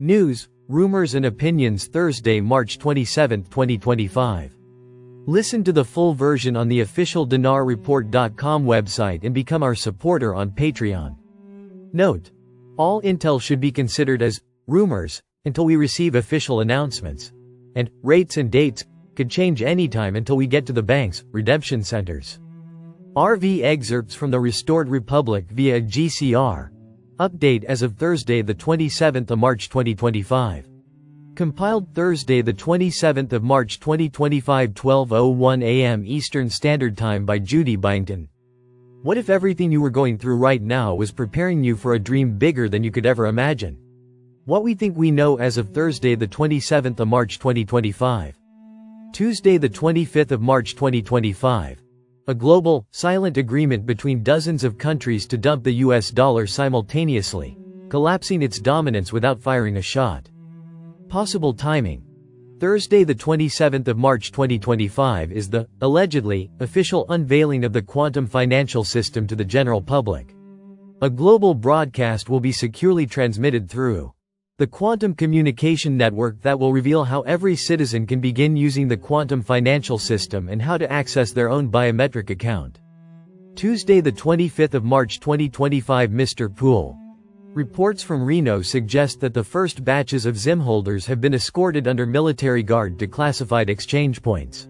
News, rumors and opinions Thursday, March 27, 2025. Listen to the full version on the official dinarreport.com website and become our supporter on Patreon. Note: all intel should be considered as rumors until we receive official announcements. And rates and dates could change anytime until we get to the bank's redemption centers. RV excerpts from the Restored Republic via GCR. Update as of Thursday the 27th of March 2025. Compiled Thursday the 27th of March 2025 12:01 a.m. Eastern Standard Time by Judy Byington. What if everything you were going through right now was preparing you for a dream bigger than you could ever imagine? What we think we know as of Thursday the 27th of March 2025. Tuesday the 25th of March 2025. A global, silent agreement between dozens of countries to dump the US dollar simultaneously, collapsing its dominance without firing a shot. Possible timing. Thursday the 27th of March 2025 is the, allegedly, official unveiling of the quantum financial system to the general public. A global broadcast will be securely transmitted through the quantum communication network that will reveal how every citizen can begin using the quantum financial system and how to access their own biometric account. Tuesday the 25th of March 2025 Mr. Poole. Reports from Reno suggest that the first batches of ZIM holders have been escorted under military guard to classified exchange points.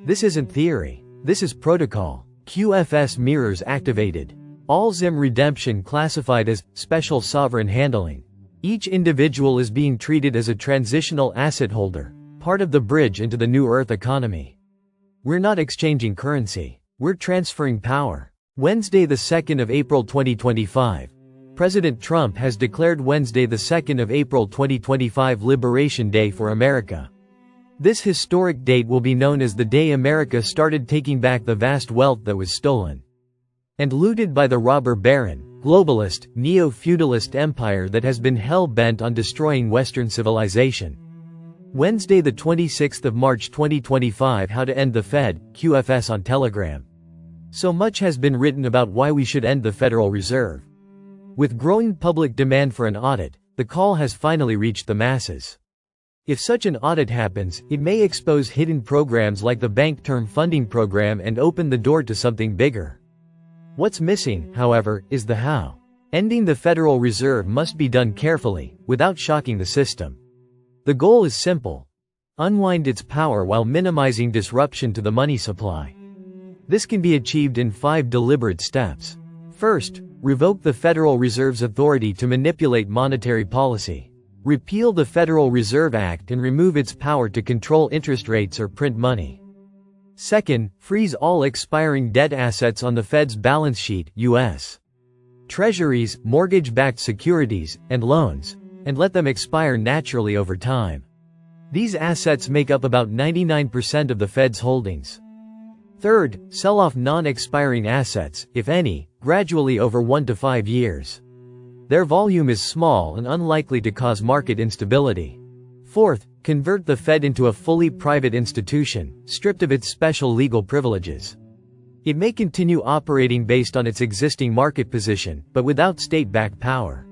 This isn't theory. This is protocol. QFS mirrors activated. All ZIM redemption classified as special sovereign handling. Each individual is being treated as a transitional asset holder, part of the bridge into the new Earth economy. We're not exchanging currency. We're transferring power. Wednesday the 2nd of April 2025. President Trump has declared Wednesday the 2nd of April 2025 Liberation Day for America. This historic date will be known as the day America started taking back the vast wealth that was stolen and looted by the robber baron, globalist, neo-feudalist empire that has been hell-bent on destroying Western civilization. Wednesday the 26th of March 2025 How to End the Fed, QFS on Telegram. So much has been written about why we should end the Federal Reserve. With growing public demand for an audit, the call has finally reached the masses. If such an audit happens, it may expose hidden programs like the Bank Term Funding Program and open the door to something bigger. What's missing, however, is the how. Ending the Federal Reserve must be done carefully, without shocking the system. The goal is simple: unwind its power while minimizing disruption to the money supply. This can be achieved in 5 deliberate steps. First, revoke the Federal Reserve's authority to manipulate monetary policy. Repeal the Federal Reserve Act and remove its power to control interest rates or print money. Second, freeze all expiring debt assets on the Fed's balance sheet, U.S. Treasuries, mortgage-backed securities, and loans, and let them expire naturally over time. These assets make up about 99% of the Fed's holdings. Third, sell off non-expiring assets, if any, gradually over 1 to 5 years. Their volume is small and unlikely to cause market instability. Fourth, convert the Fed into a fully private institution, stripped of its special legal privileges. It may continue operating based on its existing market position, but without state-backed power.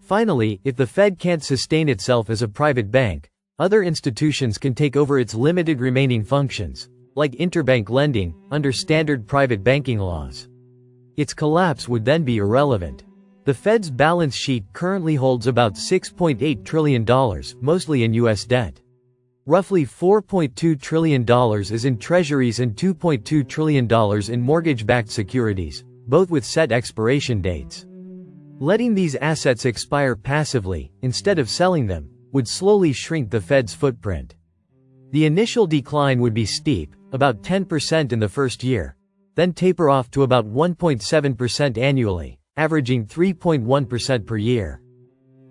Finally, if the Fed can't sustain itself as a private bank, other institutions can take over its limited remaining functions, like interbank lending, under standard private banking laws. Its collapse would then be irrelevant. The Fed's balance sheet currently holds about $6.8 trillion, mostly in U.S. debt. Roughly $4.2 trillion is in treasuries and $2.2 trillion in mortgage-backed securities, both with set expiration dates. Letting these assets expire passively, instead of selling them, would slowly shrink the Fed's footprint. The initial decline would be steep, about 10% in the first year, then taper off to about 1.7% annually, averaging 3.1% per year.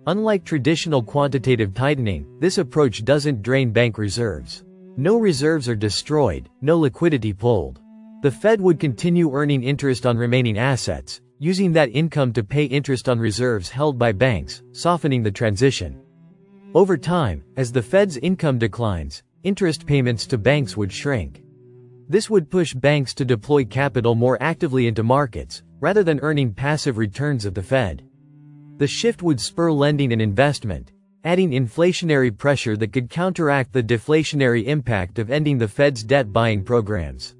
Unlike traditional quantitative tightening, this approach doesn't drain bank reserves. No reserves are destroyed, no liquidity pulled. The Fed would continue earning interest on remaining assets, using that income to pay interest on reserves held by banks, softening the transition. Over time, as the Fed's income declines, interest payments to banks would shrink. This would push banks to deploy capital more actively into markets, rather than earning passive returns at the Fed. The shift would spur lending and investment, adding inflationary pressure that could counteract the deflationary impact of ending the Fed's debt-buying programs.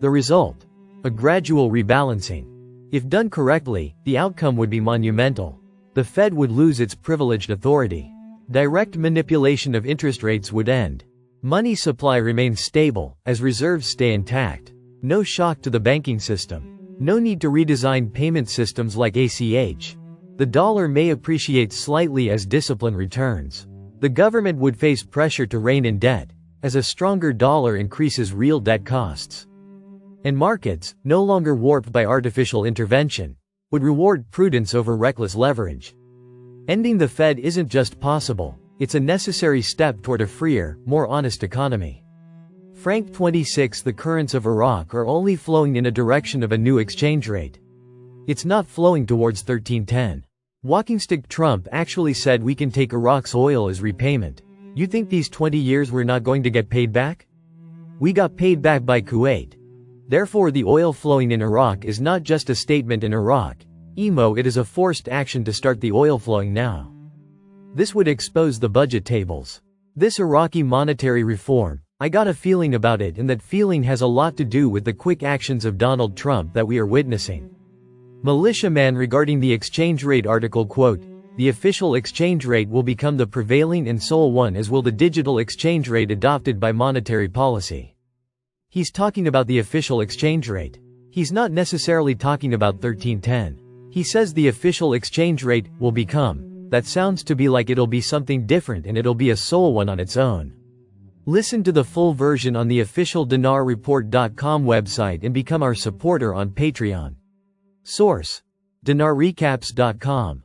The result? A gradual rebalancing. If done correctly, the outcome would be monumental. The Fed would lose its privileged authority. Direct manipulation of interest rates would end. Money supply remains stable, as reserves stay intact. No shock to the banking system. No need to redesign payment systems like ACH. The dollar may appreciate slightly as discipline returns. The government would face pressure to rein in debt, as a stronger dollar increases real debt costs. And markets, no longer warped by artificial intervention, would reward prudence over reckless leverage. Ending the Fed isn't just possible, it's a necessary step toward a freer, more honest economy. Frank 26. The currents of Iraq are only flowing in a direction of a new exchange rate. It's not flowing towards 1310. Walking stick Trump actually said we can take Iraq's oil as repayment. You think these 20 years we're not going to get paid back? We got paid back by Kuwait. Therefore the oil flowing in Iraq is not just a statement in Iraq. It is a forced action to start the oil flowing now. This would expose the budget tables. This Iraqi monetary reform, I got a feeling about it, and that feeling has a lot to do with the quick actions of Donald Trump that we are witnessing. Militiaman regarding the exchange rate article, quote, "The official exchange rate will become the prevailing and sole one, as will the digital exchange rate adopted by monetary policy." He's talking about the official exchange rate. He's not necessarily talking about 1310. He says the official exchange rate will become. That sounds to be like it'll be something different and it'll be a sole one on its own. Listen to the full version on the official dinarreport.com website and become our supporter on Patreon. Source: dinarrecaps.com